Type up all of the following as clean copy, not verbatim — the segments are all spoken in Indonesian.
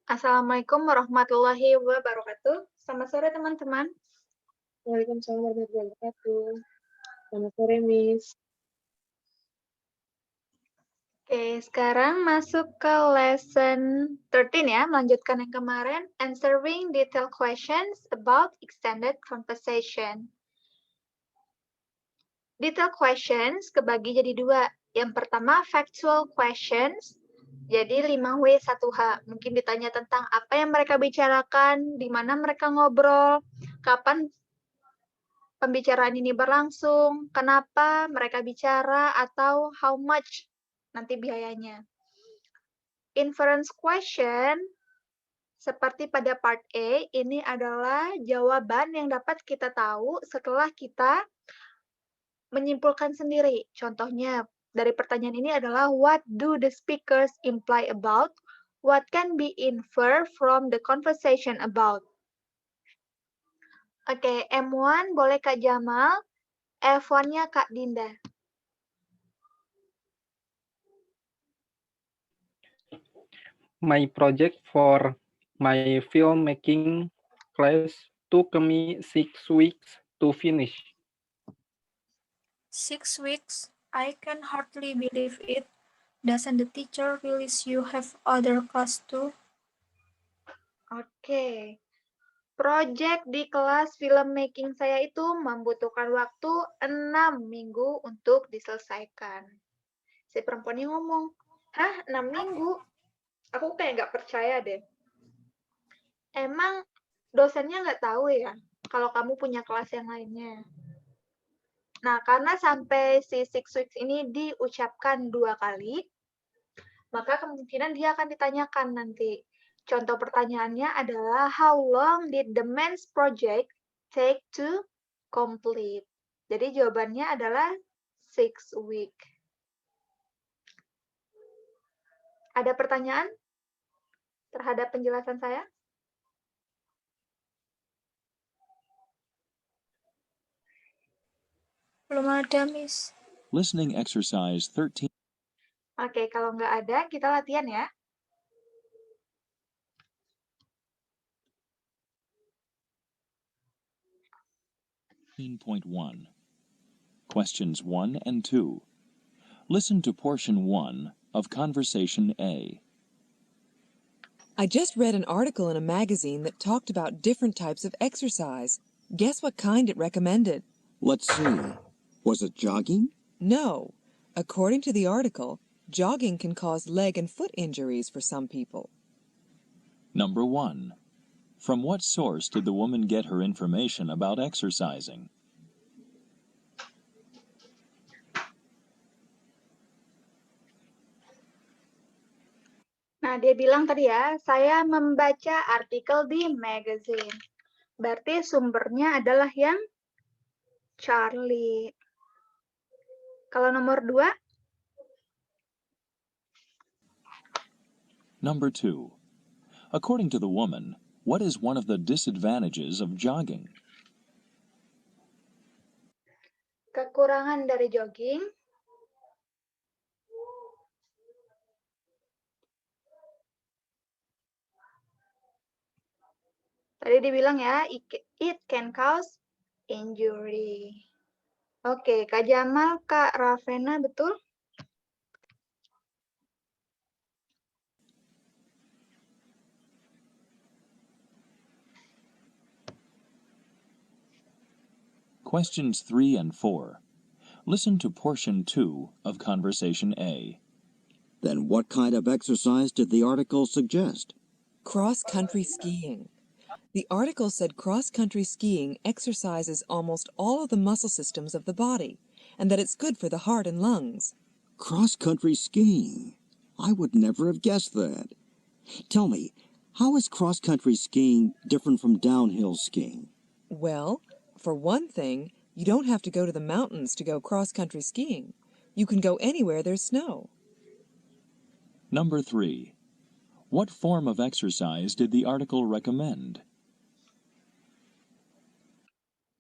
Assalamualaikum warahmatullahi wabarakatuh. Selamat sore teman-teman. Waalaikumsalam warahmatullahi wabarakatuh. Selamat sore, Miss. Oke, sekarang masuk ke lesson 13 ya, melanjutkan yang kemarin, answering detailed questions about extended conversation. Detailed questions kebagi jadi dua. Yang pertama, factual questions, jadi 5W 1H. Mungkin ditanya tentang apa yang mereka bicarakan, di mana mereka ngobrol, kapan pembicaraan ini berlangsung, kenapa mereka bicara, atau how much nanti biayanya. Inference question, seperti pada part A, ini adalah jawaban yang dapat kita tahu setelah kita menyimpulkan sendiri. Contohnya, dari pertanyaan ini adalah, what do the speakers imply about? What can be inferred from the conversation about? Oke, M1 boleh Kak Jamal, F1-nya Kak Dinda. My project for my filmmaking class took me 6 weeks to finish. 6 weeks? I can hardly believe it. Doesn't the teacher realize you have other class too? Oke. Project di kelas filmmaking saya itu membutuhkan waktu 6 minggu untuk diselesaikan. Si perempuannya ngomong, hah 6 minggu? Aku kayak nggak percaya deh. Emang dosennya nggak tahu ya kalau kamu punya kelas yang lainnya? Nah, karena sampai si 6 weeks ini diucapkan 2 kali, maka kemungkinan dia akan ditanyakan nanti. Contoh pertanyaannya adalah, how long did the men's project take to complete? Jadi jawabannya adalah 6 week. Ada pertanyaan terhadap penjelasan saya? Belum ada, Miss. Listening exercise 13. Oke, kalau nggak ada, kita latihan ya. Point 1. Questions 1 and 2. Listen to portion 1 of Conversation A. I just read an article in a magazine that talked about different types of exercise. Guess what kind it recommended? Let's see. Was it jogging? No. According to the article, jogging can cause leg and foot injuries for some people. Number 1. From what source did the woman get her information about exercising? Nah, dia bilang tadi ya, saya membaca artikel di magazine. Berarti sumbernya adalah yang Charlie. Kalau nomor 2? Number 2. According to the woman, what is one of the disadvantages of jogging? Kekurangan dari jogging. Tadi dibilang ya, it can cause injury. Oke, Kak Jamal, Kak Ravena, betul? Questions 3 and 4. Listen to portion 2 of Conversation A. Then what kind of exercise did the article suggest? Cross-country skiing. The article said cross-country skiing exercises almost all of the muscle systems of the body, and that it's good for the heart and lungs. Cross-country skiing. I would never have guessed that. Tell me, how is cross-country skiing different from downhill skiing? Well, for one thing, you don't have to go to the mountains to go cross-country skiing. You can go anywhere there's snow. Number 3. What form of exercise did the article recommend?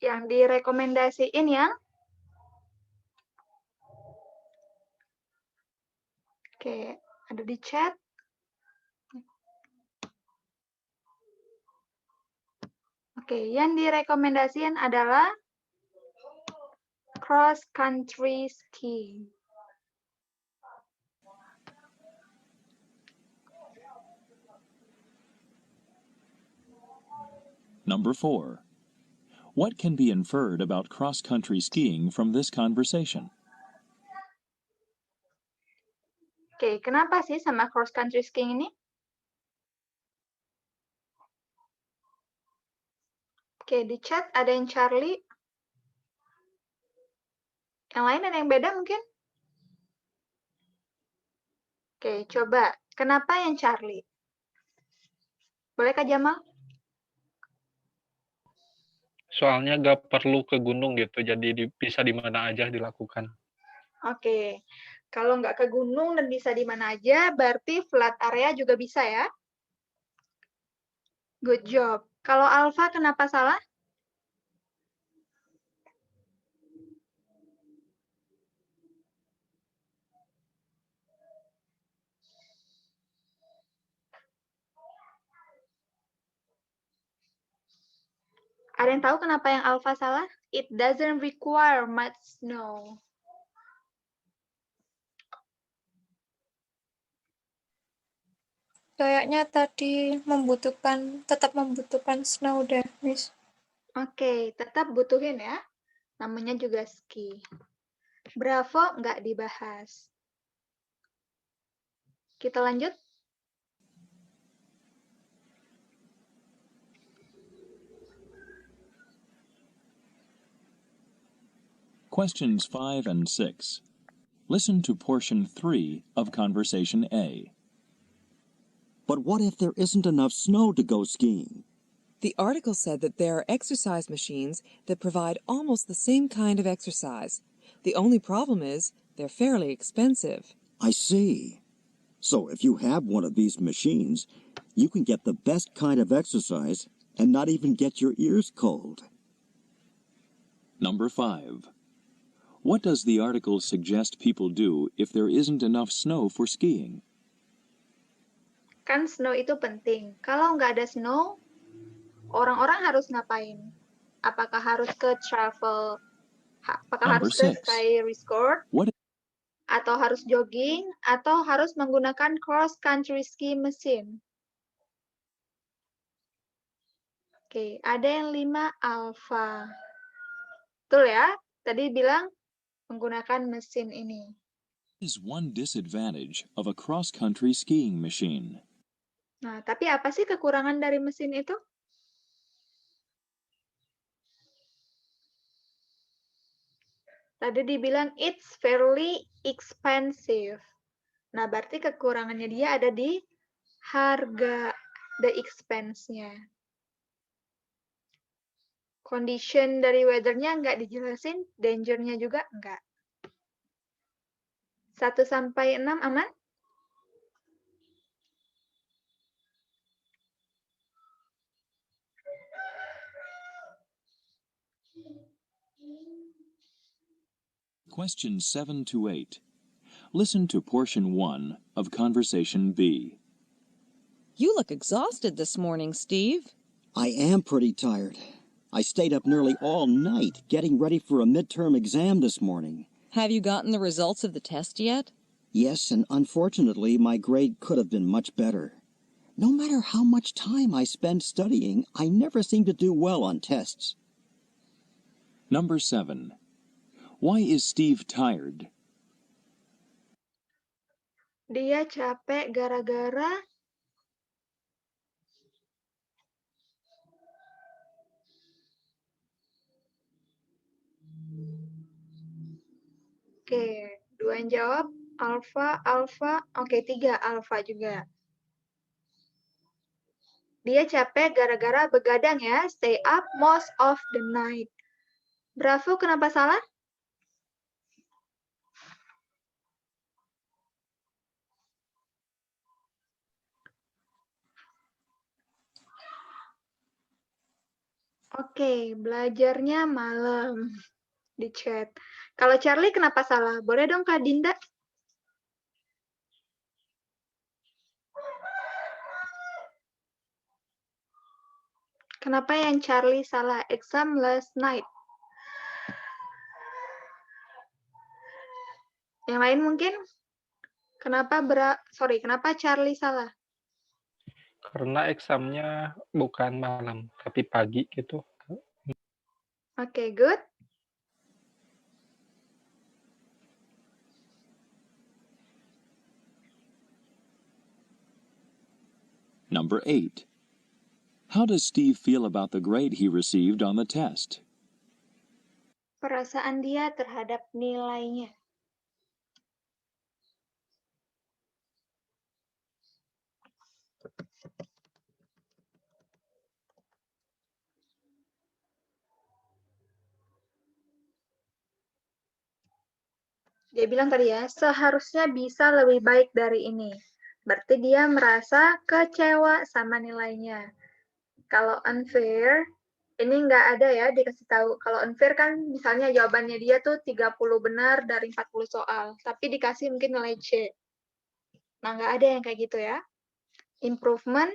Yang direkomendasiin ya. Oke, ada di chat. Oke, yang direkomendasikan adalah cross country skiing. Number 4. What can be inferred about cross-country skiing from this conversation? Oke, kenapa sih sama cross country skiing ini? Oke, di chat ada yang Charlie. Yang lain ada yang beda mungkin? Oke, coba. Kenapa yang Charlie? Boleh Kak Jamal? Soalnya nggak perlu ke gunung gitu, jadi bisa di mana aja dilakukan. Oke, kalau nggak ke gunung dan bisa di mana aja, berarti flat area juga bisa ya? Good job. Kalau Alfa kenapa salah? Ada yang tahu kenapa yang Alfa salah? It doesn't require much snow. Kayaknya tadi tetap membutuhkan snow deh, Miss. Oke, tetap butuhin ya. Namanya juga ski. Bravo, nggak dibahas. Kita lanjut. Questions 5 and 6. Listen to portion 3 of Conversation A. But what if there isn't enough snow to go skiing? The article said that there are exercise machines that provide almost the same kind of exercise. The only problem is they're fairly expensive. I see. So if you have one of these machines, you can get the best kind of exercise and not even get your ears cold. Number 5. What does the article suggest people do if there isn't enough snow for skiing? Kan snow itu penting. Kalau nggak ada snow, orang-orang harus ngapain? Apakah harus ke travel? Apakah Number harus ke 6. ski resort? What Atau harus jogging? Atau harus menggunakan cross country ski mesin? Oke, ada yang 5 alfa. Betul ya? Tadi bilang menggunakan mesin ini. is one disadvantage of a cross-country skiing machine? Nah, tapi apa sih kekurangan dari mesin itu? Tadi dibilang it's fairly expensive. Nah, berarti kekurangannya dia ada di harga, the expense-nya. Condition dari weather-nya nggak dijelasin, danger-nya juga nggak. 1 sampai 6 aman? Questions 7 to 8. Listen to portion 1 of Conversation B. You look exhausted this morning, Steve. I am pretty tired. I stayed up nearly all night getting ready for a midterm exam this morning. Have you gotten the results of the test yet? Yes, and unfortunately, my grade could have been much better. No matter how much time I spend studying, I never seem to do well on tests. Number 7. Why is Steve tired? Dia capek gara-gara Oke, 2 yang jawab. Alfa. Oke, 3 alfa juga. Dia capek gara-gara begadang ya. Stay up most of the night. Bravo, kenapa salah? Oke, belajarnya malam di chat. Kalau Charlie kenapa salah? Boleh dong Kak Dinda? Kenapa yang Charlie salah? Exam last night. Yang lain mungkin? Kenapa Charlie salah? Karena examnya bukan malam, tapi pagi gitu. Oke, good. Number 8. How does Steve feel about the grade he received on the test? Perasaan dia terhadap nilainya. Dia bilang tadi ya, seharusnya bisa lebih baik dari ini. Berarti dia merasa kecewa sama nilainya. Kalau unfair, ini nggak ada ya dikasih tahu. Kalau unfair kan misalnya jawabannya dia tuh 30 benar dari 40 soal. Tapi dikasih mungkin nilai C. Nah, nggak ada yang kayak gitu ya. Improvement,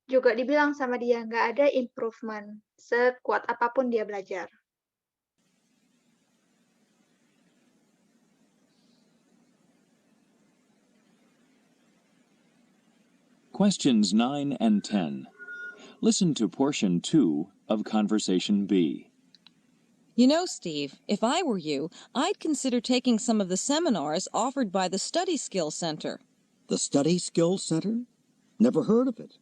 juga dibilang sama dia, nggak ada improvement. Sekuat apapun dia belajar. Questions 9 and 10. Listen to portion 2 of Conversation B. You know, Steve, if I were you, I'd consider taking some of the seminars offered by the Study Skills Center. The Study Skills Center? Never heard of it.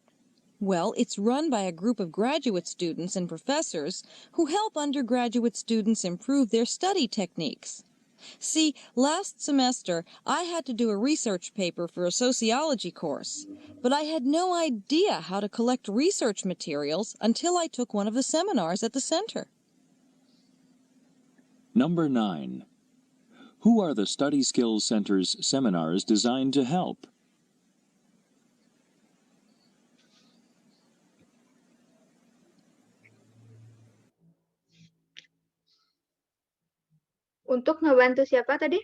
Well, it's run by a group of graduate students and professors who help undergraduate students improve their study techniques. See, last semester, I had to do a research paper for a sociology course, but I had no idea how to collect research materials until I took one of the seminars at the center. Number 9. Who are the Study Skills Center's seminars designed to help? Untuk ngebantu siapa tadi?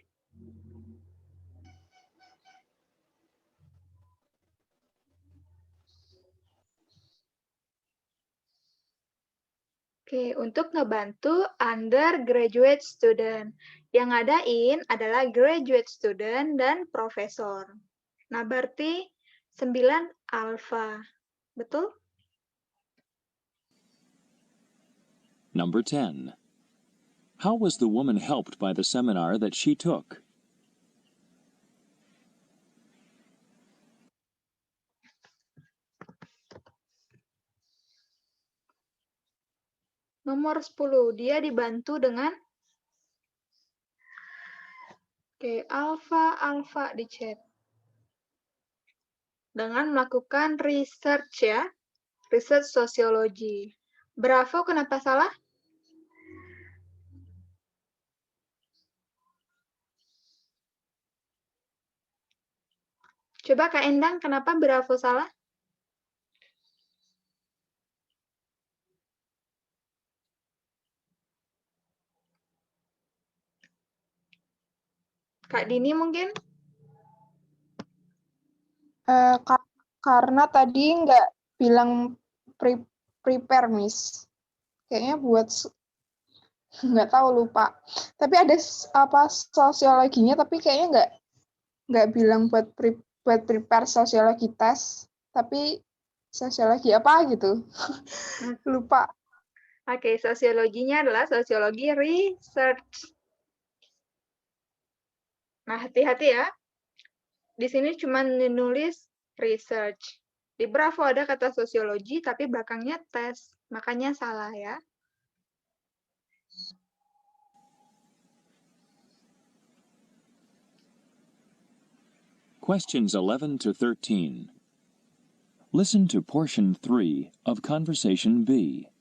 Oke, untuk ngebantu undergraduate student. Yang ngadain adalah graduate student dan profesor. Nah, berarti 9 alpha. Betul? Number 10. How was the woman helped by the seminar that she took? Nomor 10, dia dibantu dengan alpha di chat. Dengan melakukan research ya, research sosiologi. Bravo, kenapa salah? Coba Kak Endang, kenapa Bravo salah? Kak Dini mungkin? Karena tadi nggak bilang prepare, Miss. Kayaknya buat nggak tahu, lupa. Tapi ada sosiologinya, tapi kayaknya nggak bilang buat prepare sosiologi tes, tapi sosiologi apa gitu. Lupa. Oke, sosiologinya adalah sosiologi research. Nah, hati-hati ya. Di sini cuma nulis research. Di Bravo ada kata sosiologi, tapi belakangnya tes. Makanya salah ya. Questions 11 to 13. Listen to portion 3 of Conversation B.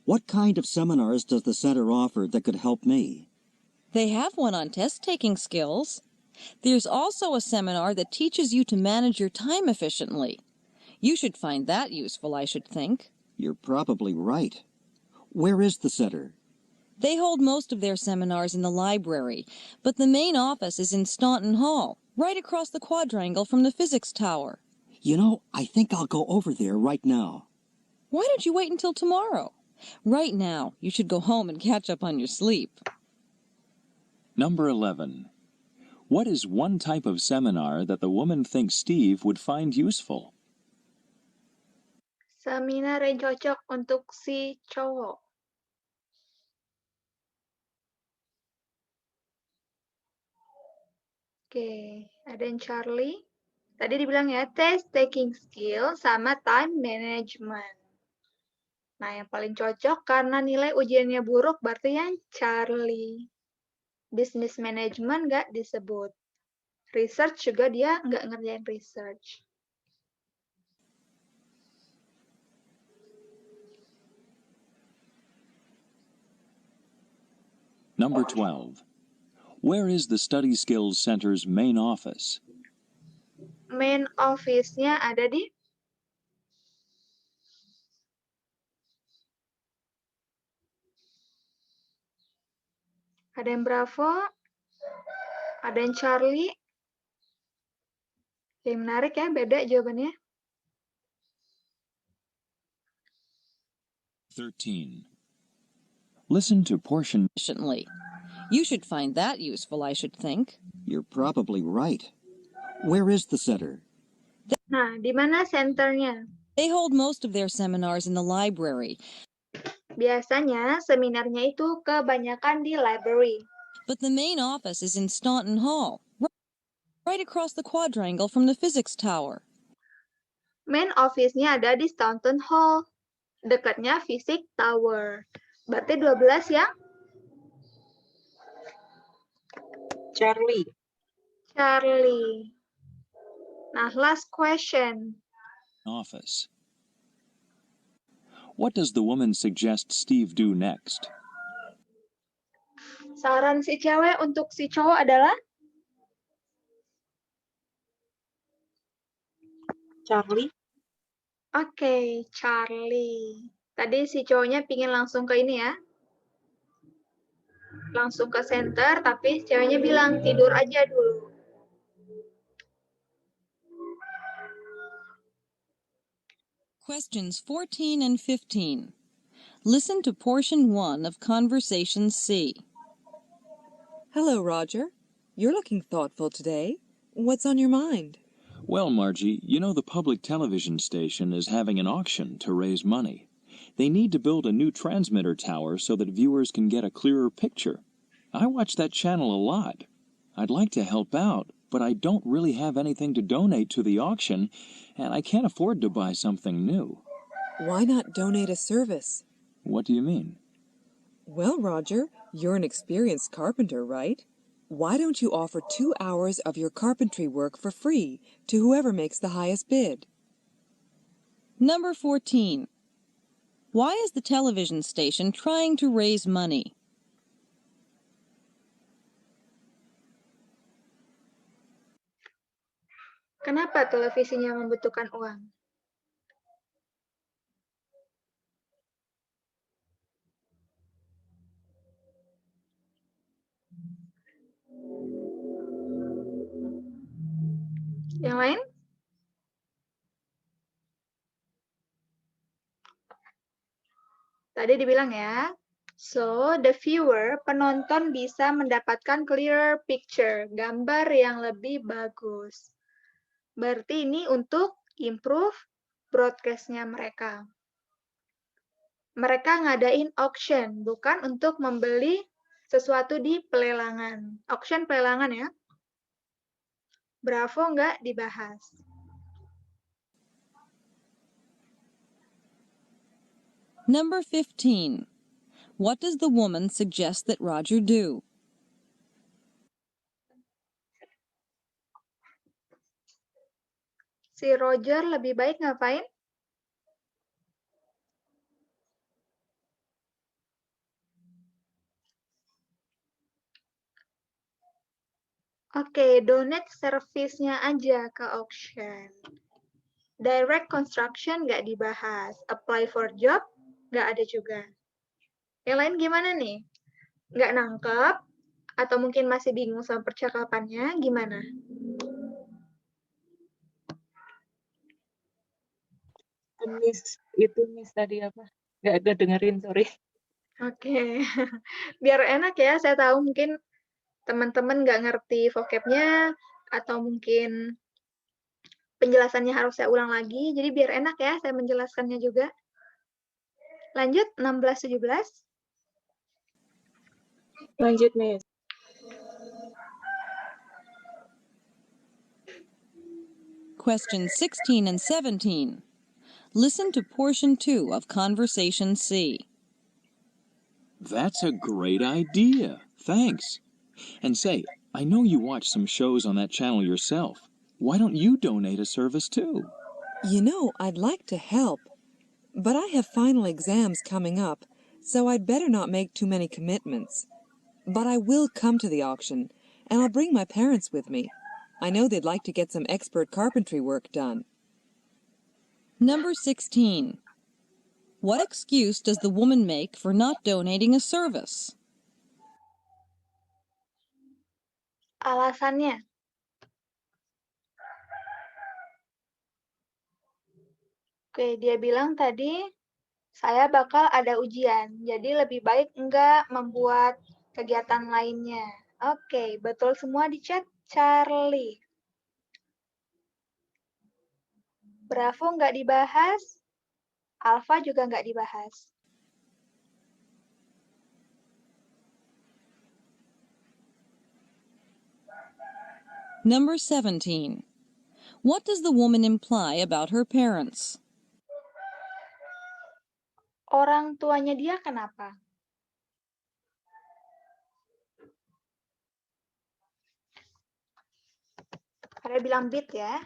What kind of seminars does the center offer that could help me? They have one on test-taking skills. There's also a seminar that teaches you to manage your time efficiently. You should find that useful, I should think. You're probably right. Where is the center? They hold most of their seminars in the library, but the main office is in Staunton Hall, right across the quadrangle from the physics tower. You know, I think I'll go over there right now. Why don't you wait until tomorrow? Right now, you should go home and catch up on your sleep. Number 11. What is one type of seminar that the woman thinks Steve would find useful? Seminar yang cocok untuk si cowok. Oke, ada yang Charlie. Tadi dibilang ya, test taking skill sama time management. Nah, yang paling cocok karena nilai ujiannya buruk berarti yang Charlie. Business management nggak disebut. Research juga dia nggak ngerjain research. Number 12. Where is the Study Skills Center's main office? Main office-nya ada di ada yang Bravo, ada yang Charlie. Yang menarik ya, beda jawabannya. 13. Listen to portion. Efficiently. You should find that useful, I should think. You're probably right. Where is the center? Nah, di mana senternya? They hold most of their seminars in the library, Biasanya seminarnya itu kebanyakan di library. but the main office is in Staunton Hall, right across the quadrangle from the physics tower. Main office-nya ada di Staunton Hall, dekatnya Physics Tower. Berarti 12 ya? Charlie. Charlie. Nah, last question. Office. What does the woman suggest Steve do next? Saran si cewek untuk si cowok adalah? Charlie. Oke, Charlie. Tadi si cowoknya pingin langsung ke ini ya. Langsung ke center, tapi ceweknya bilang tidur aja dulu. Questions 14 and 15. Listen to portion 1 of Conversation C. Hello, Roger. You're looking thoughtful today. What's on your mind? Well, Margie, you know the public television station is having an auction to raise money. They need to build a new transmitter tower so that viewers can get a clearer picture. I watch that channel a lot. I'd like to help out, but I don't really have anything to donate to the auction, and I can't afford to buy something new. Why not donate a service? What do you mean? Well, Roger, you're an experienced carpenter, right? Why don't you offer 2 hours of your carpentry work for free to whoever makes the highest bid? Number 14. Why is the television station trying to raise money? Kenapa televisinya membutuhkan uang? Yang lain? Tadi dibilang ya, so the viewer, penonton bisa mendapatkan clearer picture, gambar yang lebih bagus. Berarti ini untuk improve broadcast-nya mereka. Mereka ngadain auction, bukan untuk membeli sesuatu di pelelangan. Auction pelelangan ya. Bravo nggak dibahas. Number 15. What does the woman suggest that Roger do? Si Roger lebih baik ngapain? Oke, donate service-nya aja ke auction. Direct construction nggak dibahas. Apply for job nggak ada juga. Yang lain gimana nih? Nggak nangkep? Atau mungkin masih bingung sama percakapannya? Gimana? Miss tadi apa? Nggak dengerin, sorry. Oke. Biar enak ya, saya tahu mungkin teman-teman nggak ngerti vocabnya atau mungkin penjelasannya harus saya ulang lagi. Jadi biar enak ya saya menjelaskannya juga. Lanjut 16-17. Lanjut, Miss. Questions 16 and 17. Listen to portion 2 of Conversation C. That's a great idea. Thanks. And say, I know you watch some shows on that channel yourself. Why don't you donate a service too? You know, I'd like to help, but I have final exams coming up, so I'd better not make too many commitments. But I will come to the auction, and I'll bring my parents with me. I know they'd like to get some expert carpentry work done. Number 16. What excuse does the woman make for not donating a service? Alasannya. Oke, dia bilang tadi, saya bakal ada ujian, jadi lebih baik enggak membuat kegiatan lainnya. Oke, betul semua di chat, Charlie. Bravo nggak dibahas, Alpha juga nggak dibahas. Number 17. What does the woman imply about her parents? Orang tuanya dia kenapa? Ada bilang bid ya.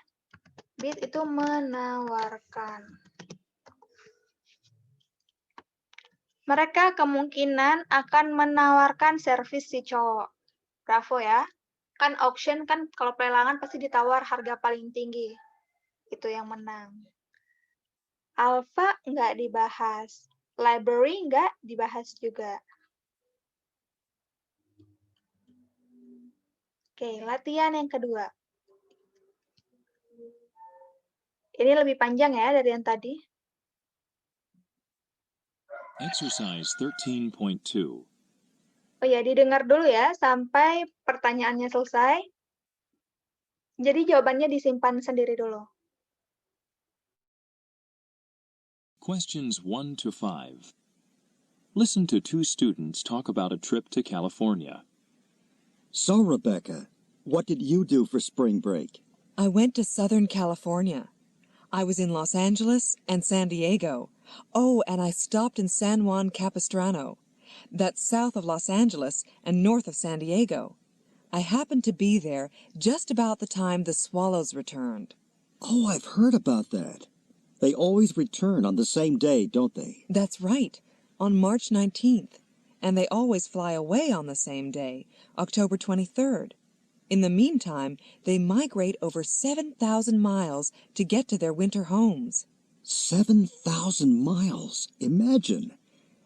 Bid itu menawarkan. Mereka kemungkinan akan menawarkan servis si cowok. Bravo ya. Kan auction kan kalau pelelangan pasti ditawar harga paling tinggi. Itu yang menang. Alpha nggak dibahas. Library nggak dibahas juga. Oke, latihan yang kedua. Ini lebih panjang ya dari yang tadi. Exercise 13.2. Oh ya, didengar dulu ya sampai pertanyaannya selesai. Jadi jawabannya disimpan sendiri dulu. Questions 1 to 5. Listen to two students talk about a trip to California. So, Rebecca, what did you do for spring break? I went to Southern California. I was in Los Angeles and San Diego. Oh, and I stopped in San Juan Capistrano. That's south of Los Angeles and north of San Diego. I happened to be there just about the time the swallows returned. Oh, I've heard about that. They always return on the same day, don't they? That's right, on March 19th. And they always fly away on the same day, October 23rd. In the meantime, they migrate over 7,000 miles to get to their winter homes. 7,000 miles. Imagine.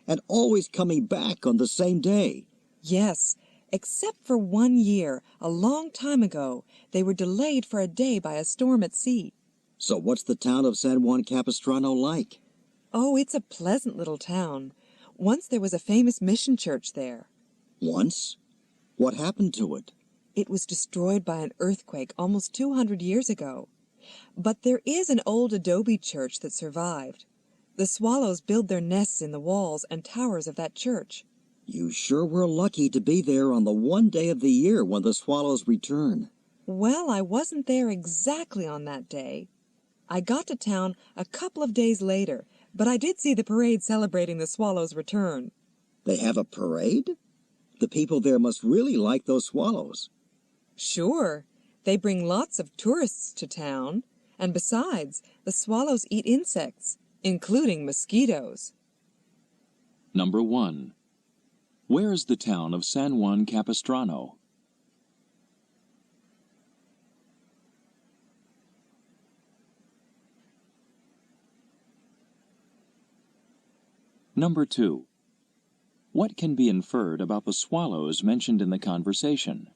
And always coming back on the same day. Yes, except for 1 year, a long time ago, they were delayed for a day by a storm at sea. So what's the town of San Juan Capistrano like? Oh, it's a pleasant little town. Once there was a famous mission church there. Once? What happened to it? It was destroyed by an earthquake almost 200 years ago. But there is an old adobe church that survived. The swallows build their nests in the walls and towers of that church. You sure were lucky to be there on the one day of the year when the swallows return. Well, I wasn't there exactly on that day. I got to town a couple of days later, but I did see the parade celebrating the swallows' return. They have a parade? The people there must really like those swallows. Sure. They bring lots of tourists to town. And besides, the swallows eat insects, including mosquitoes. Number 1. Where is the town of San Juan Capistrano? Number 2. What can be inferred about the swallows mentioned in the conversation?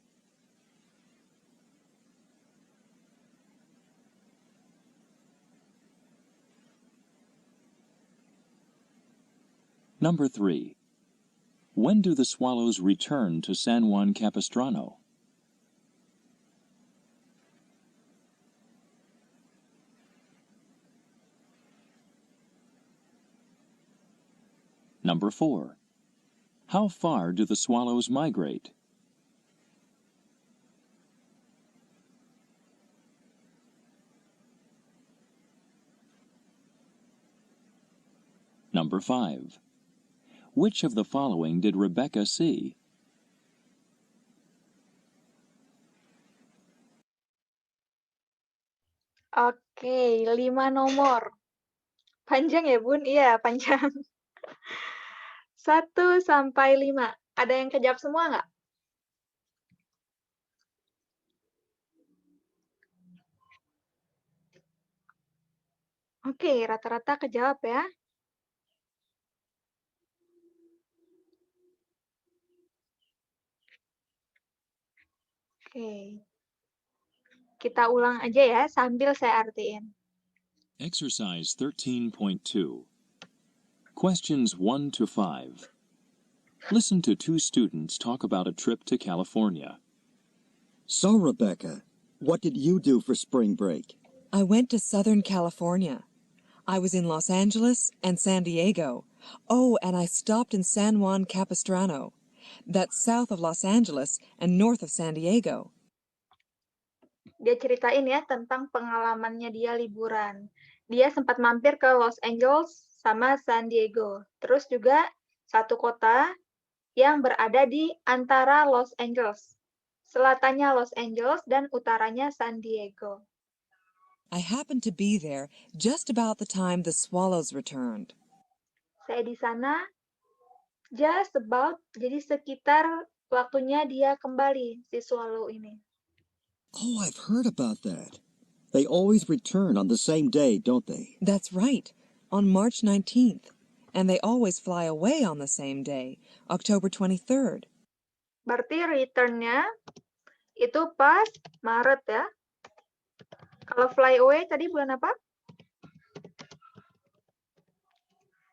Number 3. When do the swallows return to San Juan Capistrano? Number 4. How far do the swallows migrate? Number 5. Which of the following did Rebecca see? Oke, 5 nomor. Panjang ya, Bun? Iya, panjang. 1 sampai 5. Ada yang kejawab semua nggak? Oke, rata-rata kejawab ya. Oke. Kita ulang aja ya, sambil saya artiin. Exercise 13.2. Questions 1 to 5. Listen to 2 students talk about a trip to California. So, Rebecca, what did you do for spring break? I went to Southern California. I was in Los Angeles and San Diego. Oh, and I stopped in San Juan Capistrano. That's south of Los Angeles and north of San Diego. Dia ceritain ya tentang pengalamannya dia liburan. Dia sempat mampir ke Los Angeles sama San Diego. Terus juga satu kota yang berada di antara Los Angeles. Selatannya Los Angeles dan utaranya San Diego. I happened to be there just about the time the swallows returned. Saya di sana just about, jadi sekitar waktunya dia kembali, si swallow ini. Oh, I've heard about that. They always return on the same day, don't they? That's right, on March 19th. And they always fly away on the same day, October 23rd. Berarti return-nya itu pas Maret ya. Kalau fly away tadi bulan apa?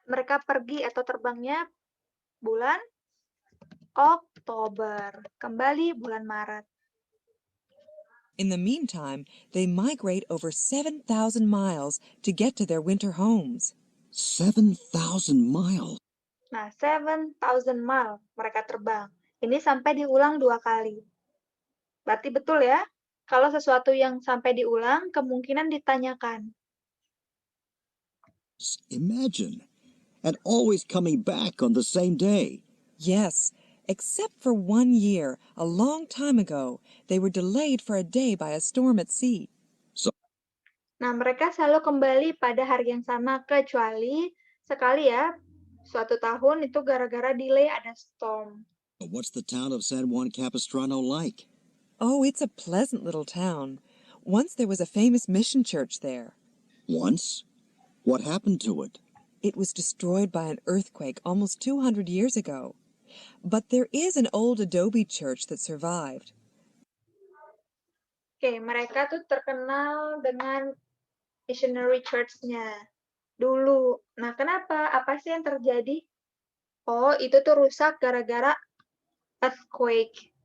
Mereka pergi atau terbangnya bulan Oktober. Kembali bulan Maret. In the meantime, they migrate over 7,000 miles to get to their winter homes. 7,000 miles. Nah, 7,000 miles mereka terbang. Ini sampai diulang 2 kali. Berarti betul ya? Kalau sesuatu yang sampai diulang, kemungkinan ditanyakan. Imagine. And always coming back on the same day. Yes, except for 1 year, a long time ago, they were delayed for a day by a storm at sea. Nah, mereka selalu kembali pada hari yang sama, kecuali sekali ya, suatu tahun itu gara-gara delay ada storm. What's the town of San Juan Capistrano like? Oh, it's a pleasant little town. Once there was a famous mission church there. Once? What happened to it? It was destroyed by an earthquake almost 200 years ago. But there is an old adobe church that survived. Oke, mereka tuh terkenal dengan missionary church-nya dulu. Nah, kenapa? Apa sih yang terjadi? Oh, itu tuh rusak gara-gara earthquake.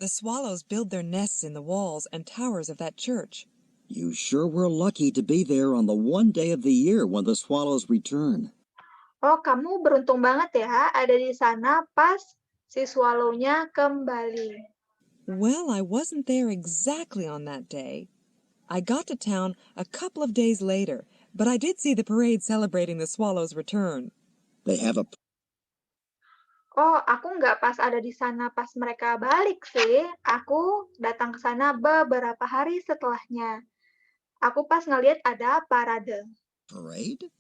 The swallows build their nests in the walls and towers of that church. You sure were lucky to be there on the one day of the year when the swallows return. Oh, kamu beruntung banget ya, ada di sana pas si swallow-nya kembali. Well, I wasn't there exactly on that day. I got to town a couple of days later, but I did see the parade celebrating the swallows' return. They have a... Oh, aku nggak pas ada di sana pas mereka balik sih. Aku datang ke sana beberapa hari setelahnya. Aku pas ngeliat ada parade. Parade?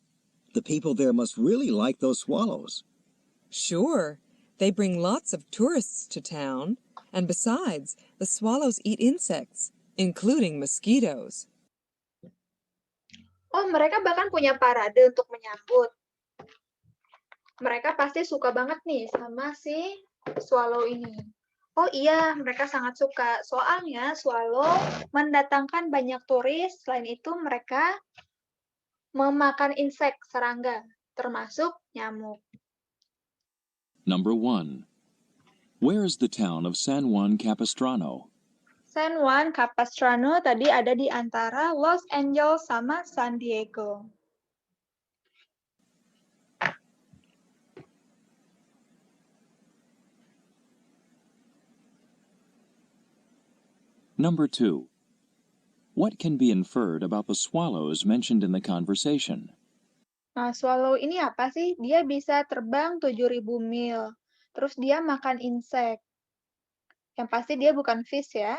The people there must really like those swallows. Sure. They bring lots of tourists to town. And besides, the swallows eat insects, including mosquitoes. Oh, mereka bahkan punya parade untuk menyambut. Mereka pasti suka banget nih sama si swallow ini. Oh iya, mereka sangat suka. Soalnya swallow mendatangkan banyak turis. Selain itu mereka Memakan insek, serangga, termasuk nyamuk. Number 1. Where is the town of San Juan Capistrano? San Juan Capistrano tadi ada di antara Los Angeles sama San Diego. Number 2. What can be inferred about the swallows mentioned in the conversation? Nah, swallow ini apa sih? Dia bisa terbang 7.000 mil. Terus dia makan insek. Yang pasti dia bukan fish ya.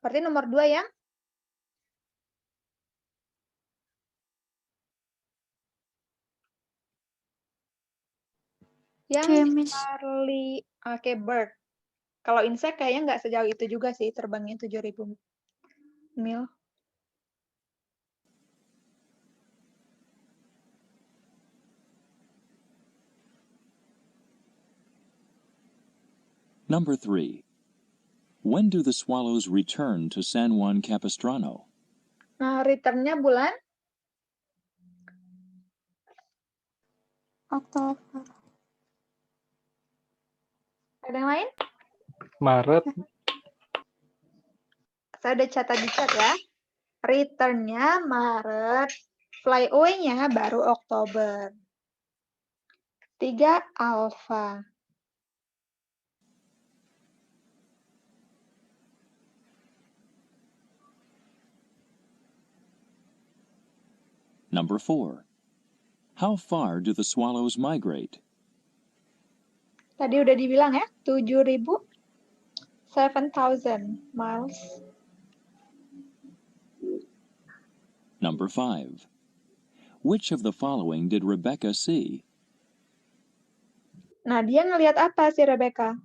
Berarti nomor 2 yang? Yang Miss. Charlie, oke, bird. Kalau insek kayaknya nggak sejauh itu juga sih, terbangnya 7.000 mil. Number 3. When do the swallows return to San Juan Capistrano? Nah, return-nya bulan? Oktober. Ada yang lain? Maret. Saya udah catat di chat ya. Return-nya Maret, fly away-nya baru Oktober. 3 alpha. Number 4. How far do the swallows migrate? Tadi udah dibilang ya, 7.000, 7,000 miles. Number 5. Which of the following did Rebecca see? Nah, dia ngelihat apa sih Rebecca?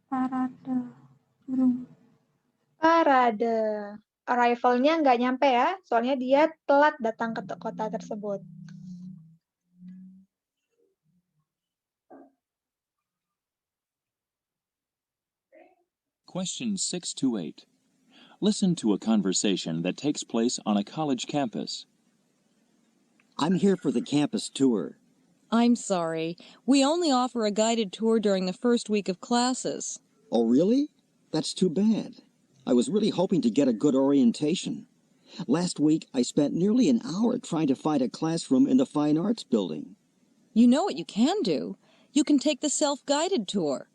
Parade burung. Parade. Arrival-nya nggak nyampe ya, soalnya dia telat datang ke kota tersebut. Questions 6 to 8. Listen to a conversation that takes place on a college campus. I'm here for the campus tour. I'm sorry. We only offer a guided tour during the first week of classes. Oh, really? That's too bad. I was really hoping to get a good orientation. Last week, I spent nearly an hour trying to find a classroom in the Fine Arts Building. You know what you can do? You can take the self-guided tour.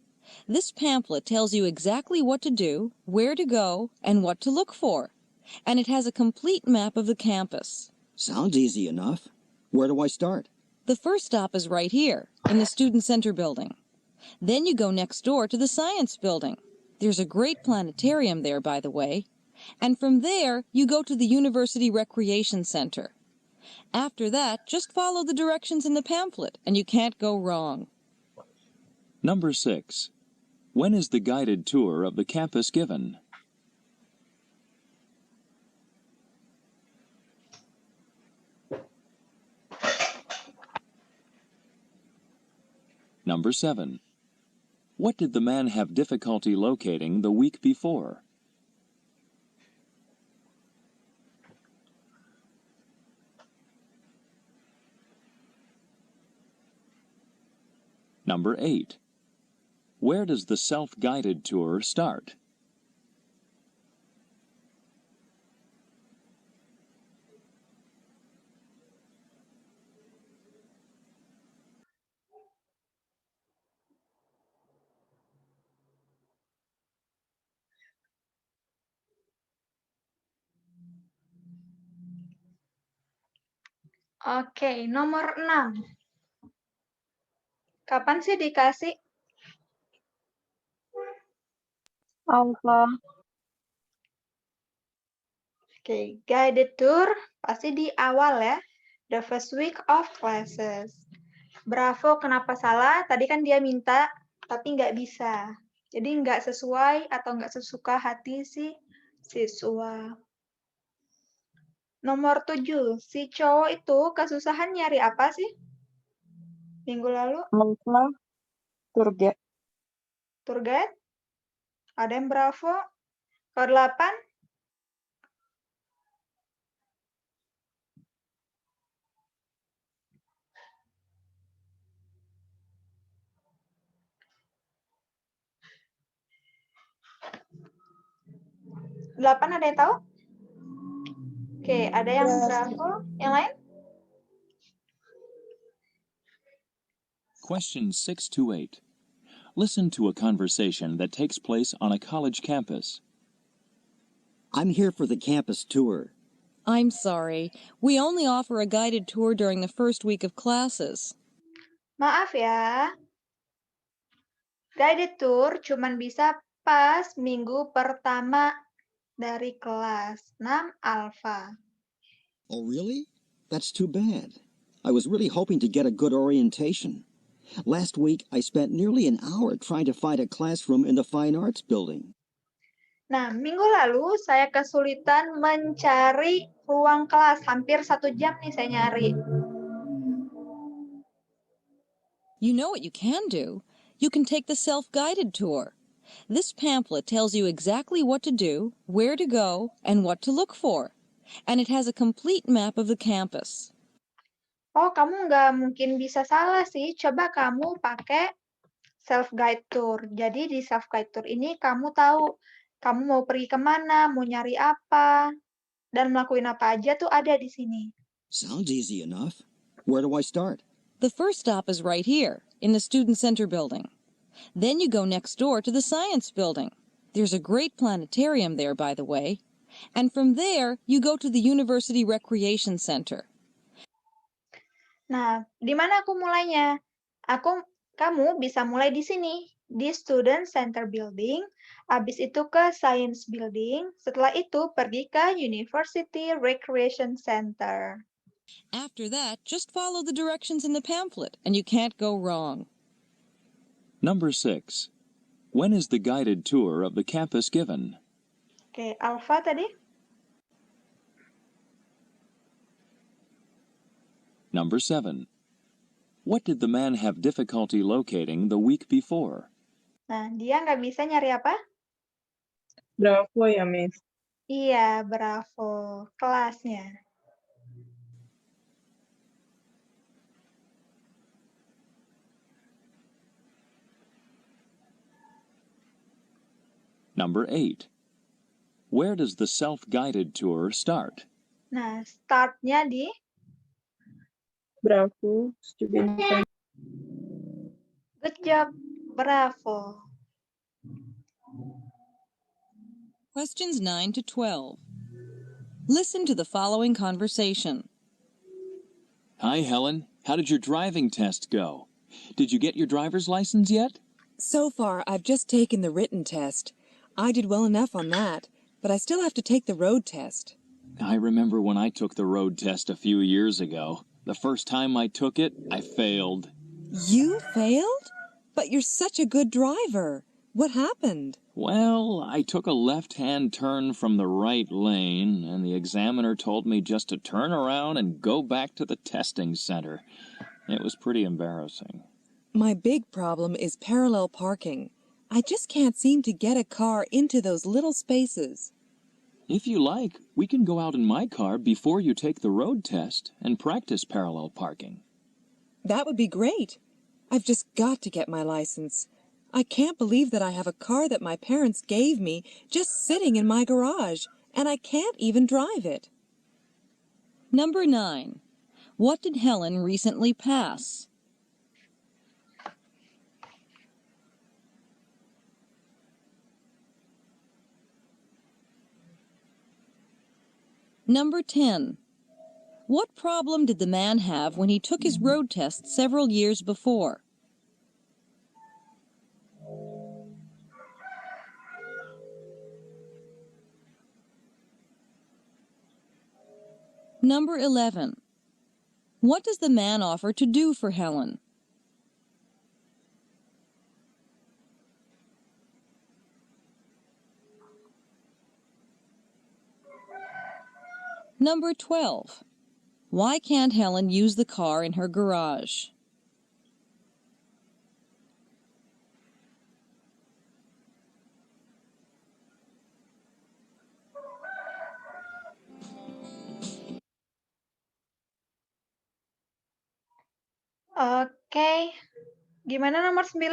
This pamphlet tells you exactly what to do, where to go, and what to look for. And it has a complete map of the campus. Sounds easy enough. Where do I start? The first stop is right here, in the Student Center building. Then you go next door to the Science Building. There's a great planetarium there, by the way. And from there, you go to the University Recreation Center. After that, just follow the directions in the pamphlet, and you can't go wrong. Number 6. When is the guided tour of the campus given? Number 7. What did the man have difficulty locating the week before? Number 8. Where does the self-guided tour start? Oke, nomor 6. Kapan sih dikasih? Alpha. Oke, guided tour pasti di awal ya. The first week of classes. Bravo, kenapa salah? Tadi kan dia minta, tapi nggak bisa. Jadi nggak sesuai atau nggak sesuka hati si siswa. Nomor 7, si cowok itu kesusahan nyari apa sih? Minggu lalu? Alpha. Surga. Tour guide? Ada yang bravo? Ke-8? Delapan ada yang tahu? Oke, ada yang bravo? Yang lain? Questions 6 to 8. Listen to a conversation that takes place on a college campus. I'm here for the campus tour. I'm sorry. We only offer a guided tour during the first week of classes. Maaf ya. Guided tour cuman bisa pas minggu pertama dari kelas 6 Alpha. Oh, really? That's too bad. I was really hoping to get a good orientation. Last week, I spent nearly an hour trying to find a classroom in the Fine Arts Building. Nah, minggu lalu saya kesulitan mencari ruang kelas. Hampir 1 jam nih saya nyari. You know what you can do? You can take the self-guided tour. This pamphlet tells you exactly what to do, where to go, and what to look for. And it has a complete map of the campus. Oh, kamu nggak mungkin bisa salah sih. Coba kamu pakai self-guide tour. Jadi di self-guide tour ini kamu tahu kamu mau pergi kemana, mau nyari apa, dan melakukan apa aja tuh ada di sini. Sounds easy enough. Where do I start? The first stop is right here, in the Student Center building. Then you go next door to the Science building. There's a great planetarium there, by the way. And from there, you go to the University Recreation Center. Nah, di mana aku mulainya? Kamu bisa mulai di sini, di Student Center Building, habis itu ke Science Building, setelah itu pergi ke University Recreation Center. After that, just follow the directions in the pamphlet, and you can't go wrong. Number 6. When is the guided tour of the campus given? Oke, Alpha tadi. Number 7. What did the man have difficulty locating the week before? Nah, dia nggak bisa nyari apa? Bravo ya, Miss. Iya, bravo. Kelasnya. Number 8. Where does the self-guided tour start? Nah, startnya di Bravo, student center. good job, bravo. Questions 9 to 12. Listen to the following conversation. Hi, Helen. How did your driving test go? Did you get your driver's license yet? So far, I've just taken the written test. I did well enough on that, but I still have to take the road test. I remember when I took the road test a few years ago. The first time I took it, I failed. You failed? But you're such a good driver. What happened? Well, I took a left-hand turn from the right lane, and the examiner told me just to turn around and go back to the testing center. It was pretty embarrassing. My big problem is parallel parking. I just can't seem to get a car into those little spaces. If you like, we can go out in my car before you take the road test and practice parallel parking. That would be great. I've just got to get my license. I can't believe that I have a car that my parents gave me just sitting in my garage, and I can't even drive it. Number 9. What did Helen recently pass? Number 10. What problem did the man have when he took his road test several years before? Number 11. What does the man offer to do for Helen? Number 12. Why can't Helen use the car in her garage? Oke. Gimana nomor 9?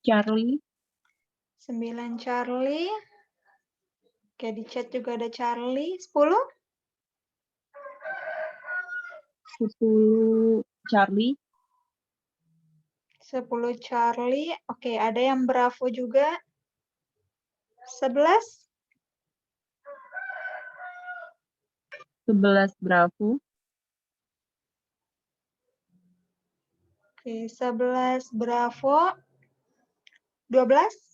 Charlie. 9 Charlie. Oke, di chat juga ada Charlie. 10? 10 Charlie. 10 Charlie. Oke, ada yang Bravo juga. 11? 11 Bravo. Oke, 11 Bravo. 12?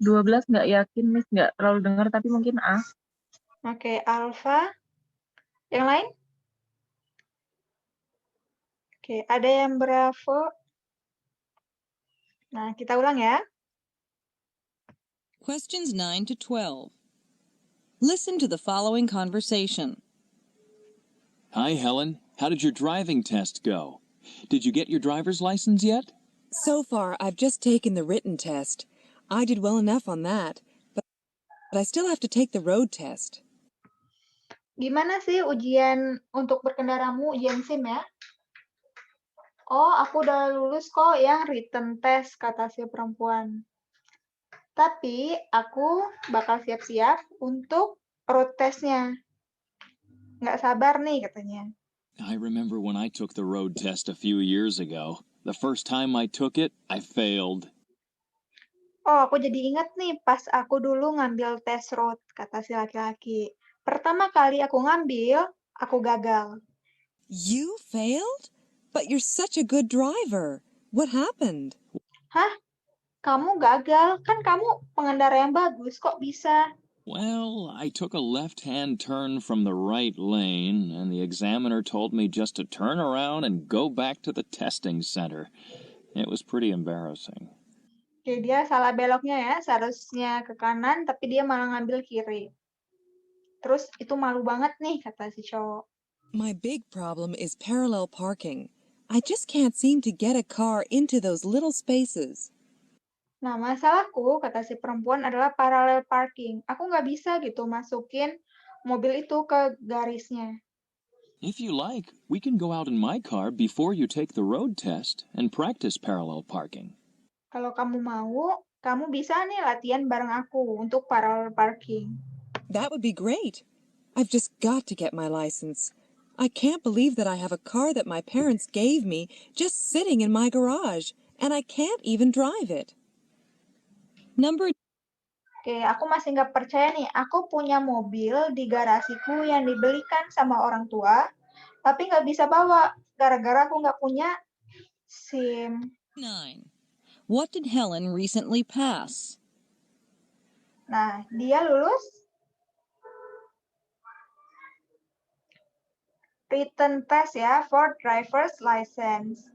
12 nggak yakin, Miss. Nggak terlalu dengar, tapi mungkin A. Oke, Alpha. Yang lain? Oke, ada yang Bravo. Nah, kita ulang ya. Questions 9 to 12. Listen to the following conversation. Hi, Helen. How did your driving test go? Did you get your driver's license yet? So far, I've just taken the written test. I did well enough on that, but I still have to take the road test. Gimana sih ujian untuk berkendaramu, ujian SIM ya? Oh, aku udah lulus kok yang written test, kata si perempuan. Tapi aku bakal siap-siap untuk road test-nya. Nggak sabar nih, katanya. I remember when I took the road test a few years ago. The first time I took it, I failed. Oh, aku jadi ingat nih pas aku dulu ngambil tes road, kata si laki-laki. Pertama kali aku ngambil, aku gagal. You failed? But you're such a good driver. What happened? Hah? Kamu gagal? Kan kamu pengendara yang bagus, kok bisa? Well, I took a left-hand turn from the right lane, and the examiner told me just to turn around and go back to the testing center. It was pretty embarrassing. Oke, dia salah beloknya ya, seharusnya ke kanan, tapi dia malah ngambil kiri. Terus itu malu banget nih, kata si cowok. My big problem is parallel parking. I just can't seem to get a car into those little spaces. Nah, masalahku, kata si perempuan, adalah parallel parking. Aku nggak bisa gitu masukin mobil itu ke garisnya. If you like, we can go out in my car before you take the road test and practice parallel parking. Kalau kamu mau, kamu bisa nih latihan bareng aku untuk parallel parking. That would be great. I've just got to get my license. I can't believe that I have a car that my parents gave me just sitting in my garage, and I can't even drive it. Number Oke, aku masih nggak percaya nih. Aku punya mobil di garasiku yang dibelikan sama orang tua, tapi nggak bisa bawa gara-gara aku nggak punya SIM. 9. What did Helen recently pass? Nah, dia lulus written test ya, for driver's license.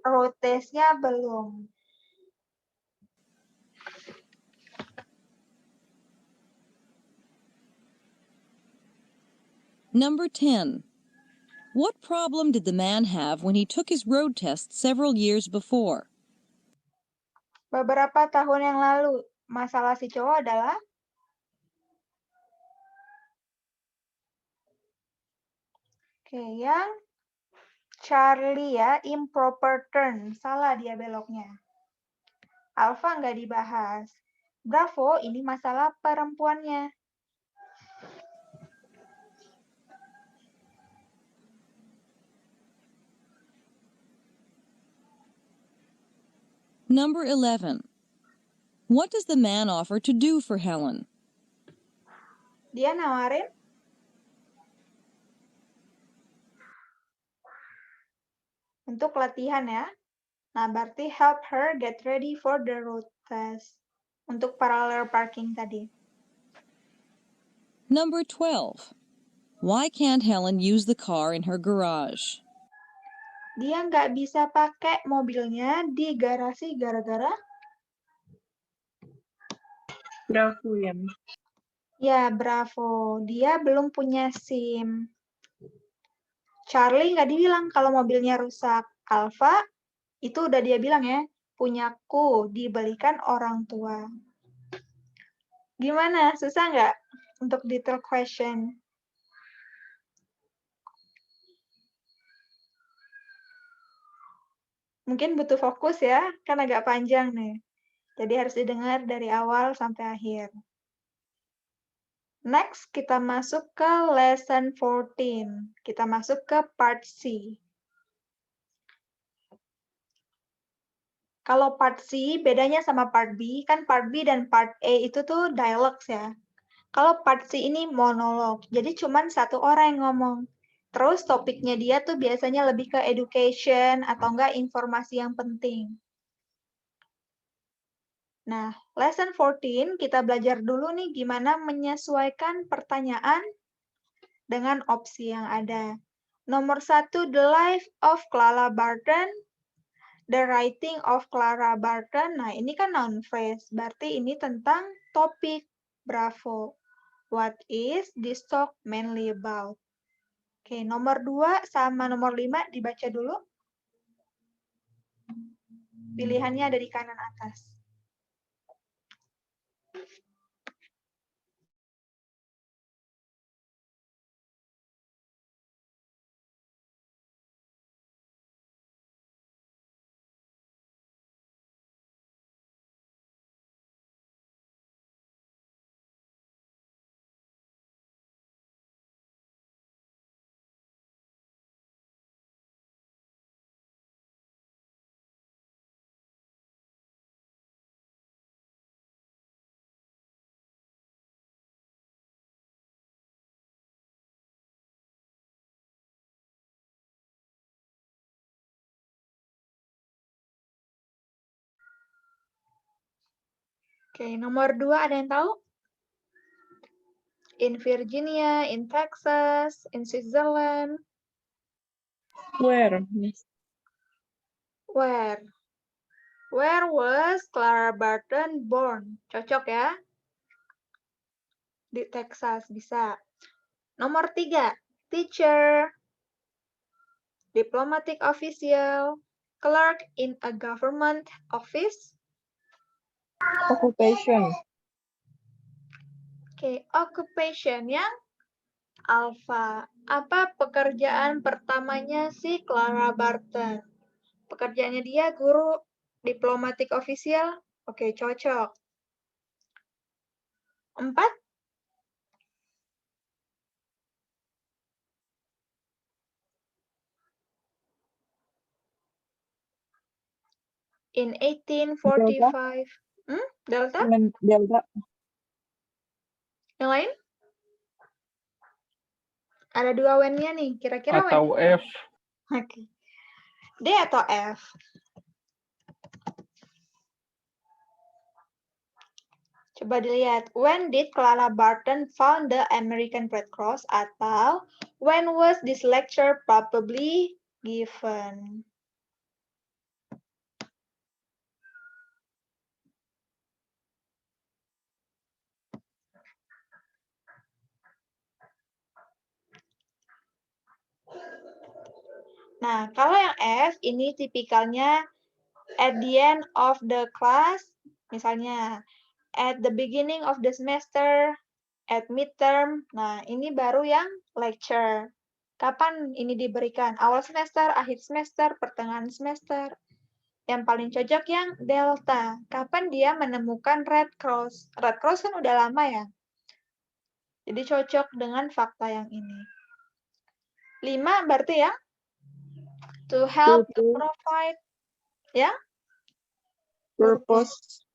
Road test-nya belum. Number 10. What problem did the man have when he took his road test several years before? Beberapa tahun yang lalu, masalah si cowok adalah yang Charlie ya, improper turn. Salah dia beloknya. Alpha nggak dibahas. Bravo, ini masalah perempuannya. Number 11. What does the man offer to do for Helen? Dia nawarin untuk latihan ya. Nah, berarti help her get ready for the road test. Untuk parallel parking tadi. Number 12. Why can't Helen use the car in her garage? Dia nggak bisa pakai mobilnya di garasi gara-gara? Bravo ya, Miss. Ya, Bravo. Dia belum punya SIM. Charlie nggak dibilang kalau mobilnya rusak. Alpha, itu udah dia bilang ya, punyaku, dibelikan orang tua. Gimana? Susah nggak untuk detail question? Mungkin butuh fokus ya, kan agak panjang nih. Jadi harus didengar dari awal sampai akhir. Next, kita masuk ke lesson 14. Kita masuk ke part C. Kalau part C, bedanya sama part B, kan part B dan part A itu tuh dialogues ya. Kalau part C ini monolog, jadi cuman satu orang yang ngomong. Terus topiknya dia tuh biasanya lebih ke education atau enggak informasi yang penting. Nah, lesson 14 kita belajar dulu nih gimana menyesuaikan pertanyaan dengan opsi yang ada. Nomor 1, The Life of Clara Barton. The Writing of Clara Barton. Nah, ini kan noun phrase. Berarti ini tentang topik. Bravo. What is this talk mainly about? Oke, nomor 2 sama nomor 5 dibaca dulu. Pilihannya ada di kanan atas. Oke, nomor 2 ada yang tahu? In Virginia, in Texas, in Switzerland. Where, Miss? Where? Where was Clara Barton born? Cocok ya? Di Texas, bisa. Nomor 3, teacher, diplomatic official, clerk in a government office. Occupation. Oke, occupation yang alpha. Apa pekerjaan pertamanya si Clara Barton? Pekerjaannya dia guru diplomatic official. Oke, cocok. 4. In 1845. Delta? Delta. Yang lain? Ada 2 when-nya nih. Kira-kira when? Atau F. Oke. D atau F? Coba dilihat. When did Clara Barton found the American Red Cross? Atau when was this lecture probably given? Nah, kalau yang F, ini tipikalnya at the end of the class, misalnya at the beginning of the semester, at midterm. Nah, ini baru yang lecture. Kapan ini diberikan? Awal semester, akhir semester, pertengahan semester. Yang paling cocok yang Delta. Kapan dia menemukan Red Cross? Red Cross kan udah lama ya. Jadi cocok dengan fakta yang ini. 5 berarti ya? To help to provide. Ya? Purpose.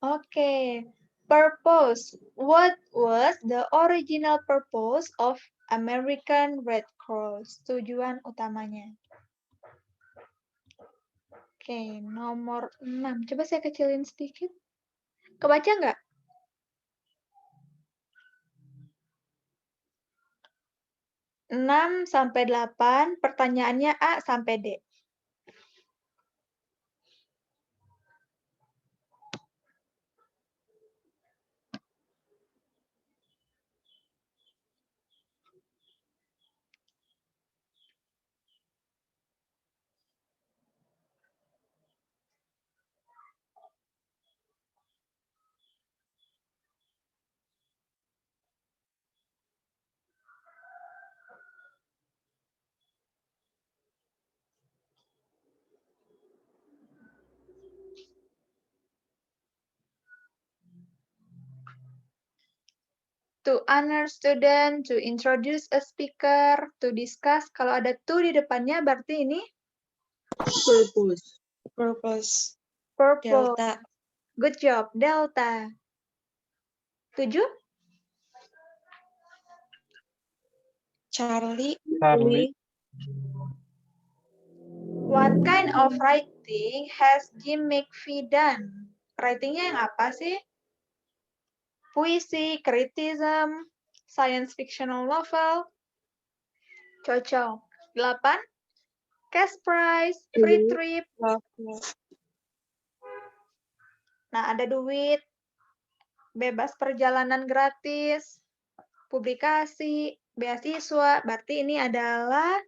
Oke. Purpose. What was the original purpose of American Red Cross? Tujuan utamanya. Oke, nomor 6. Coba saya kecilin sedikit. Kebaca nggak? Enam sampai 8, pertanyaannya A sampai D. To honor student, to introduce a speaker, to discuss. Kalau ada to di depannya berarti ini Purpose. Purpose. purpose. Delta. Good job, delta. 7. Charlie. Charlie. What kind of writing has Jim McPhee done? Writingnya yang apa sih? Puisi, criticism, science fictional novel. Cocok. 8. Cash prize, free trip. Nah, ada duit, bebas perjalanan gratis, publikasi, beasiswa. Berarti ini adalah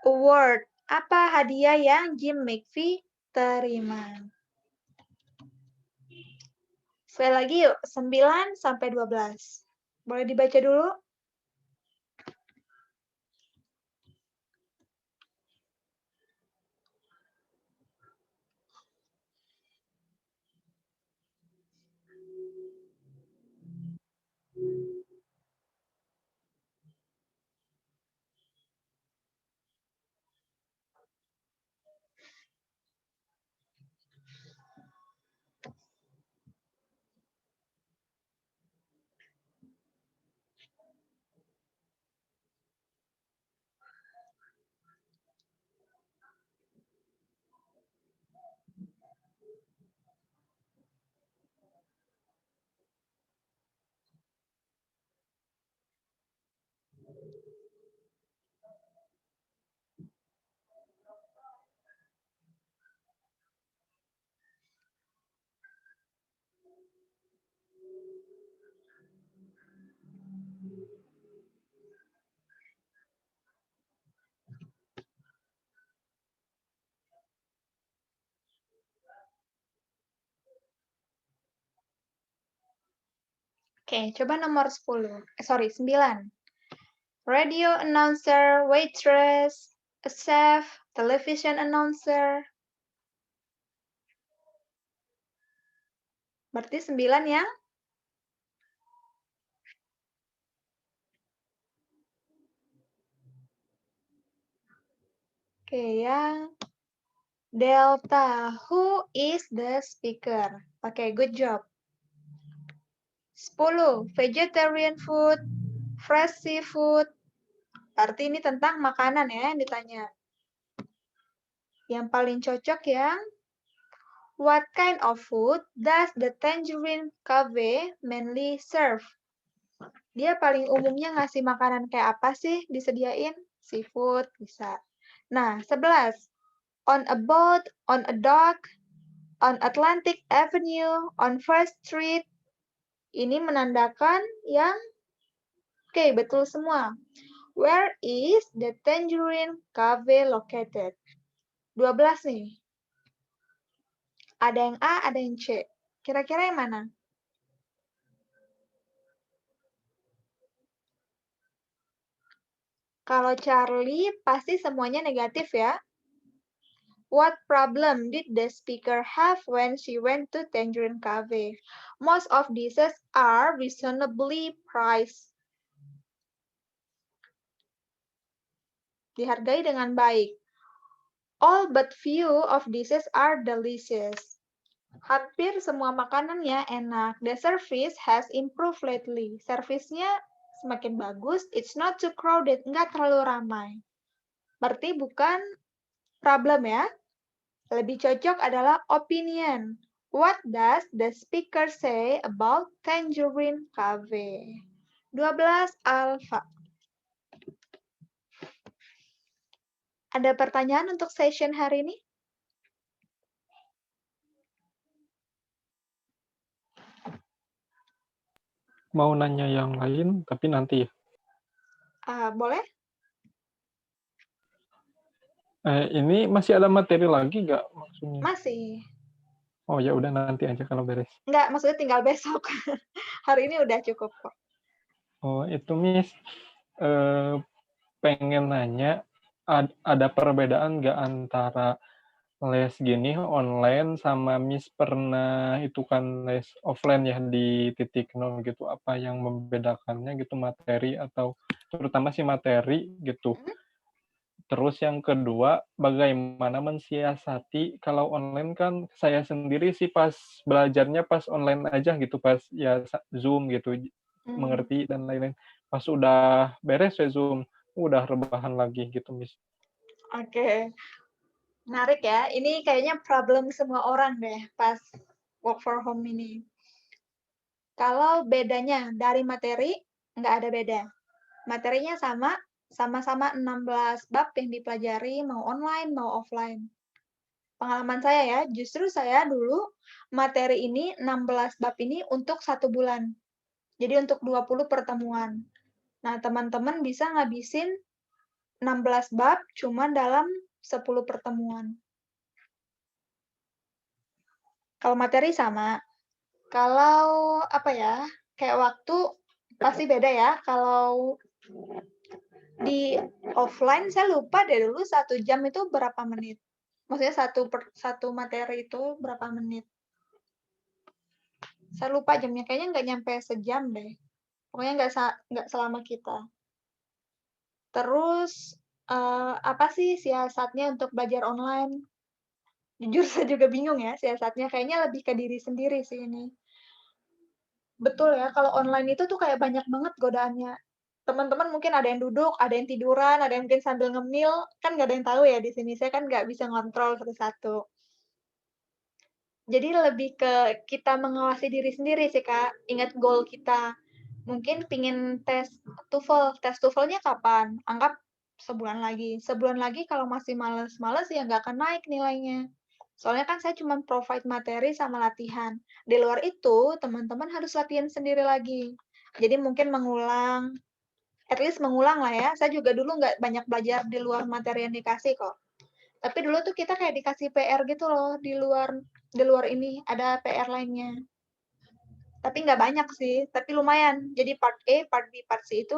award. Apa hadiah yang Jim McPhee terima? Sekali lagi yuk, 9 sampai 12. Boleh dibaca dulu? Oke, coba nomor 10. 9. Radio announcer, waitress, a chef, television announcer. Berarti 9 ya? Oke, yang delta. Who is the speaker? Oke, good job. 10. Vegetarian food, fresh seafood. Berarti ini tentang makanan ya yang ditanya. Yang paling cocok yang what kind of food does the Tangerine Cafe mainly serve? Dia paling umumnya ngasih makanan kayak apa sih disediain? Seafood, bisa. Nah, 11. On a boat, on a dock, on Atlantic Avenue, on First Street. Ini menandakan yang oke, betul semua. Where is the Tangerine Cafe located? 12 nih. Ada yang A, ada yang C. Kira-kira yang mana? Kalau Charlie, pasti semuanya negatif ya. What problem did the speaker have when she went to Tangerine Cafe? Most of dishes are reasonably priced. Dihargai dengan baik. All but few of dishes are delicious. Hampir semua makanannya enak. The service has improved lately. Servisnya semakin bagus. It's not too crowded. Nggak terlalu ramai. Berarti bukan problem ya. Lebih cocok adalah opinion. What does the speaker say about Tangerine Cafe? 12 alpha. Ada pertanyaan untuk session hari ini? Mau nanya yang lain, tapi nanti ya. Boleh? Ini masih ada materi lagi nggak maksudnya? Masih. Oh ya udah nanti aja kalau beres. Nggak, maksudnya tinggal besok. Hari ini udah cukup kok. Oh itu Miss, pengen nanya, ada perbedaan nggak antara les gini online sama Miss pernah itu kan les offline ya di titik nol gitu. Apa yang membedakannya gitu materi atau terutama sih materi gitu. Terus yang kedua, bagaimana mensiasati kalau online kan saya sendiri sih pas belajarnya pas online aja gitu, pas ya Zoom gitu, mengerti dan lain-lain. Pas udah beres ya Zoom, udah rebahan lagi gitu, Miss. Oke. Menarik ya. Ini kayaknya problem semua orang deh pas work from home ini. Kalau bedanya dari materi, nggak ada beda. Materinya sama, sama-sama 16 bab yang dipelajari, mau online, mau offline. Pengalaman saya ya, justru saya dulu materi ini, 16 bab ini untuk 1 bulan. Jadi untuk 20 pertemuan. Nah, teman-teman bisa ngabisin 16 bab cuma dalam 10 pertemuan. Kalau materi sama. Kalau apa ya, kayak waktu pasti beda ya. Kalau di offline saya lupa deh dulu 1 jam itu berapa menit. Maksudnya satu materi itu berapa menit. Saya lupa jamnya, kayaknya nggak nyampe sejam deh. Pokoknya nggak selama kita. Terus apa sih siasatnya untuk belajar online? Jujur saya juga bingung ya siasatnya, kayaknya lebih ke diri sendiri sih ini. Betul ya, kalau online itu tuh kayak banyak banget godaannya. Teman-teman mungkin ada yang duduk, ada yang tiduran, ada yang mungkin sambil ngemil, kan nggak ada yang tahu ya di sini, saya kan nggak bisa ngontrol satu-satu. Jadi lebih ke kita mengawasi diri sendiri sih, Kak. Ingat goal kita. Mungkin pingin tes TOEFL-nya kapan? Anggap sebulan lagi. Sebulan lagi kalau masih males-males ya nggak akan naik nilainya. Soalnya kan saya cuma provide materi sama latihan. Di luar itu, teman-teman harus latihan sendiri lagi. Jadi mungkin mengulang, at least mengulang lah ya. Saya juga dulu nggak banyak belajar di luar materi yang dikasih kok. Tapi dulu tuh kita kayak dikasih PR gitu loh, di luar ini ada PR lainnya. Tapi nggak banyak sih, tapi lumayan. Jadi part A, part B, part C itu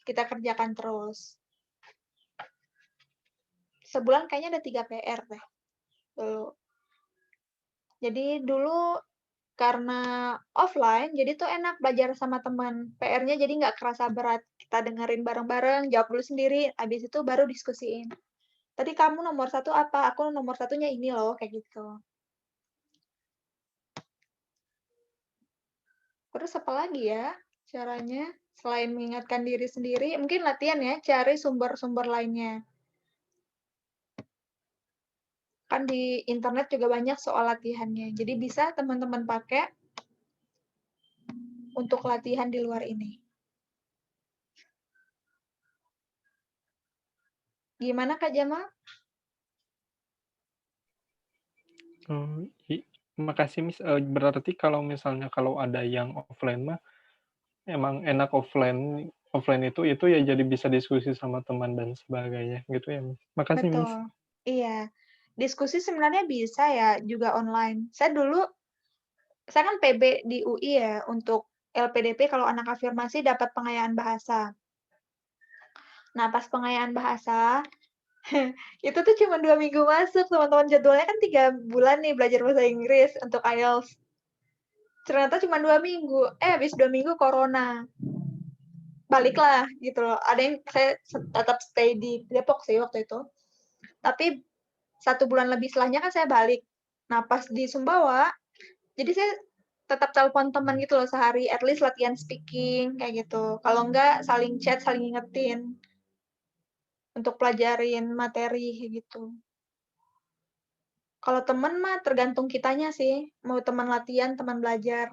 kita kerjakan terus. Sebulan kayaknya ada 3 PR deh. Dulu. Jadi dulu karena offline, jadi tuh enak belajar sama teman. PR-nya jadi nggak kerasa berat. Kita dengerin bareng-bareng, jawab dulu sendiri, habis itu baru diskusiin. Tadi kamu nomor 1 apa? Aku nomor 1-nya ini loh, kayak gitu. Terus apa lagi ya caranya? Selain mengingatkan diri sendiri, mungkin latihan ya, cari sumber-sumber lainnya. Kan di internet juga banyak soal latihannya. Jadi bisa teman-teman pakai untuk latihan di luar ini. Gimana Kak Jamal? Makasih Miss. Berarti kalau misalnya kalau ada yang offline mah emang enak offline itu ya jadi bisa diskusi sama teman dan sebagainya gitu ya Miss. Makasih Miss. Betul. Iya. Diskusi sebenarnya bisa ya juga online. Saya kan PB di UI ya untuk LPDP kalau anak afirmasi dapat pengayaan bahasa. Nah, pas pengayaan bahasa, itu tuh cuma 2 minggu masuk, teman-teman. Jadwalnya kan 3 bulan nih belajar bahasa Inggris untuk IELTS. Ternyata cuma 2 minggu. Habis 2 minggu corona. Baliklah gitu loh. Ada yang saya tetap stay di Depok sih waktu itu. Tapi 1 bulan lebih setelahnya kan saya balik. Nah, pas di Sumbawa, jadi saya tetap telepon teman gitu loh sehari, at least latihan speaking, kayak gitu. Kalau enggak, saling chat, saling ngingetin. Untuk pelajarin materi, kayak gitu. Kalau teman mah tergantung kitanya sih, mau teman latihan, teman belajar.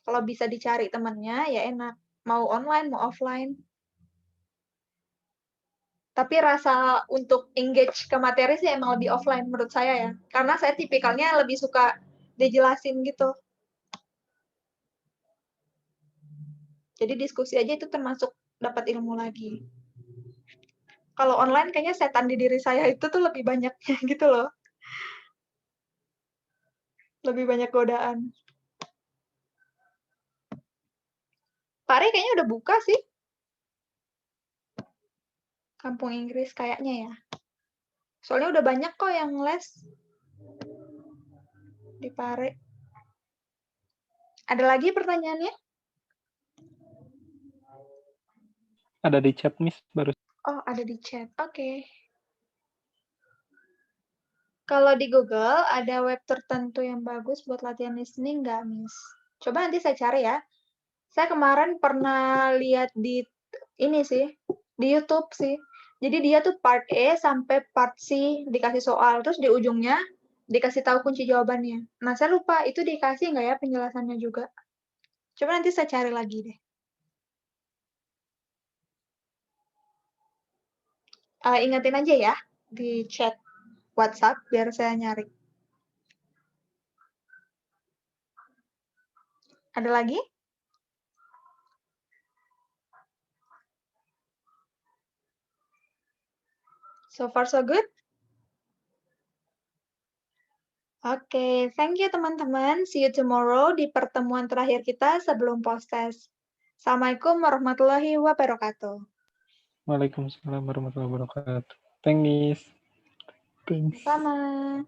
Kalau bisa dicari temannya, ya enak. Mau online, mau offline. Tapi rasa untuk engage ke materi sih emang lebih offline menurut saya ya. Karena saya tipikalnya lebih suka dijelasin gitu. Jadi diskusi aja itu termasuk dapat ilmu lagi. Kalau online kayaknya setan di diri saya itu tuh lebih banyaknya gitu loh. Lebih banyak godaan. Pak Re kayaknya udah buka sih. Kampung Inggris kayaknya ya. Soalnya udah banyak kok yang les. di Pare. Ada lagi pertanyaannya? Ada di chat, Miss, baru. Oh, ada di chat. Oke. Kalau di Google, ada web tertentu yang bagus buat latihan listening nggak, Miss? Coba nanti saya cari ya. Saya kemarin pernah lihat di ini sih, di YouTube sih. Jadi dia tuh part A sampai part C dikasih soal, terus di ujungnya dikasih tahu kunci jawabannya. Nah, saya lupa itu dikasih nggak ya penjelasannya juga. Coba nanti saya cari lagi deh. Ingetin aja ya di chat WhatsApp biar saya nyari. Ada lagi? So far so good? Oke, thank you teman-teman. See you tomorrow di pertemuan terakhir kita sebelum post-test. Assalamualaikum warahmatullahi wabarakatuh. Waalaikumsalam warahmatullahi wabarakatuh. Thanks, Miss. Thanks. Sama.